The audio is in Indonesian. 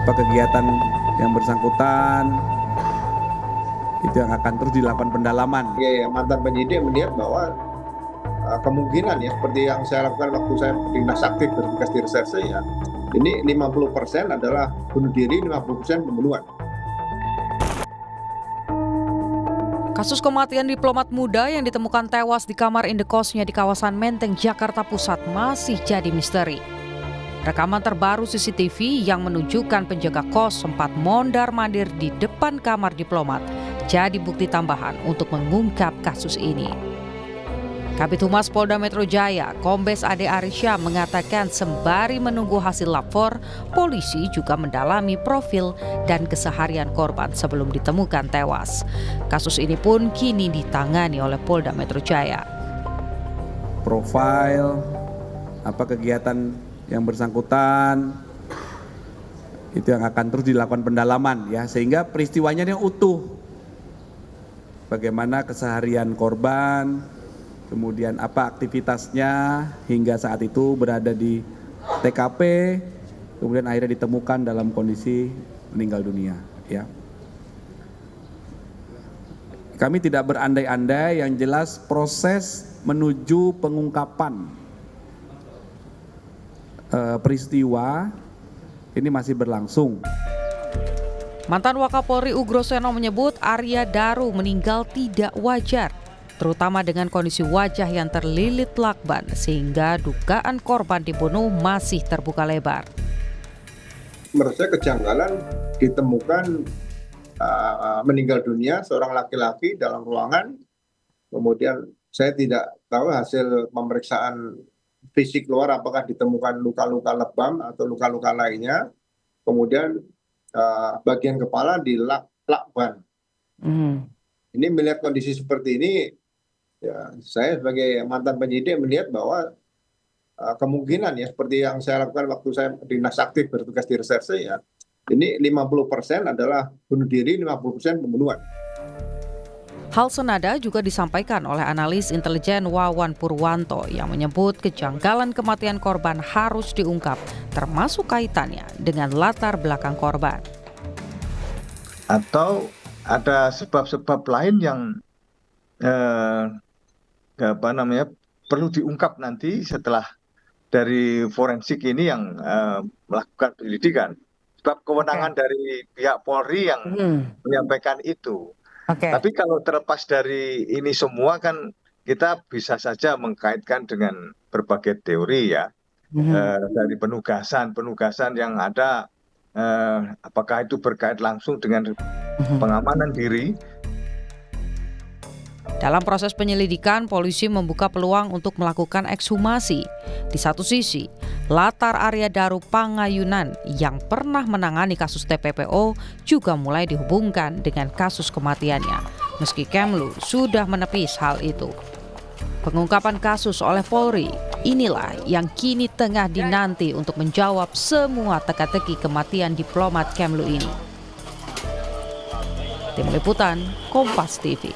apa kegiatan yang bersangkutan itu yang akan terus dilakukan pendalaman. Mantan penyidik melihat bahwa kemungkinan ya seperti yang saya lakukan waktu saya dinas aktif bertugas di reserse ya, ini 50% adalah bunuh diri, 50% pembunuhan. Kasus kematian diplomat muda yang ditemukan tewas di kamar indekosnya di kawasan Menteng, Jakarta Pusat masih jadi misteri. Rekaman terbaru CCTV yang menunjukkan penjaga kos sempat mondar-mandir di depan kamar diplomat jadi bukti tambahan untuk mengungkap kasus ini. Kabid Humas Polda Metro Jaya, Kombes Ade Arisya mengatakan sembari menunggu hasil lapor, polisi juga mendalami profil dan keseharian korban sebelum ditemukan tewas. Kasus ini pun kini ditangani oleh Polda Metro Jaya. Profil, apa kegiatan yang bersangkutan, itu yang akan terus dilakukan pendalaman ya, sehingga peristiwanya ini utuh. Bagaimana keseharian korban, kemudian apa aktivitasnya hingga saat itu berada di TKP, kemudian akhirnya ditemukan dalam kondisi meninggal dunia. Ya. Kami tidak berandai-andai, yang jelas proses menuju pengungkapan peristiwa ini masih berlangsung. Mantan Wakapolri Ugroseno menyebut Arya Daru meninggal tidak wajar, terutama dengan kondisi wajah yang terlilit lakban sehingga dugaan korban dibunuh masih terbuka lebar. Menurut saya kejanggalan ditemukan meninggal dunia seorang laki-laki dalam ruangan, kemudian saya tidak tahu hasil pemeriksaan fisik luar apakah ditemukan luka-luka lebam atau luka-luka lainnya, kemudian bagian kepala dilakban. Ini melihat kondisi seperti ini, ya, saya sebagai mantan penyidik melihat bahwa kemungkinan ya seperti yang saya lakukan waktu saya dinas aktif bertugas di reserse ya, ini 50% adalah bunuh diri, 50% pembunuhan. Hal senada juga disampaikan oleh analis intelijen Wawan Purwanto yang menyebut kejanggalan kematian korban harus diungkap, termasuk kaitannya dengan latar belakang korban. Atau ada sebab-sebab lain yang perlu diungkap nanti setelah dari forensik ini yang melakukan penyelidikan. Sebab kewenangan dari pihak Polri yang menyampaikan itu. Tapi kalau terlepas dari ini semua kan kita bisa saja mengkaitkan dengan berbagai teori ya. Dari penugasan yang ada, apakah itu berkait langsung dengan pengamanan diri. Dalam proses penyelidikan, polisi membuka peluang untuk melakukan ekshumasi. Di satu sisi, latar Arya Daru Pangayunan yang pernah menangani kasus TPPO juga mulai dihubungkan dengan kasus kematiannya. Meski Kemlu sudah menepis hal itu. Pengungkapan kasus oleh Polri, inilah yang kini tengah dinanti untuk menjawab semua teka-teki kematian diplomat Kemlu ini. Tim Liputan, Kompas TV.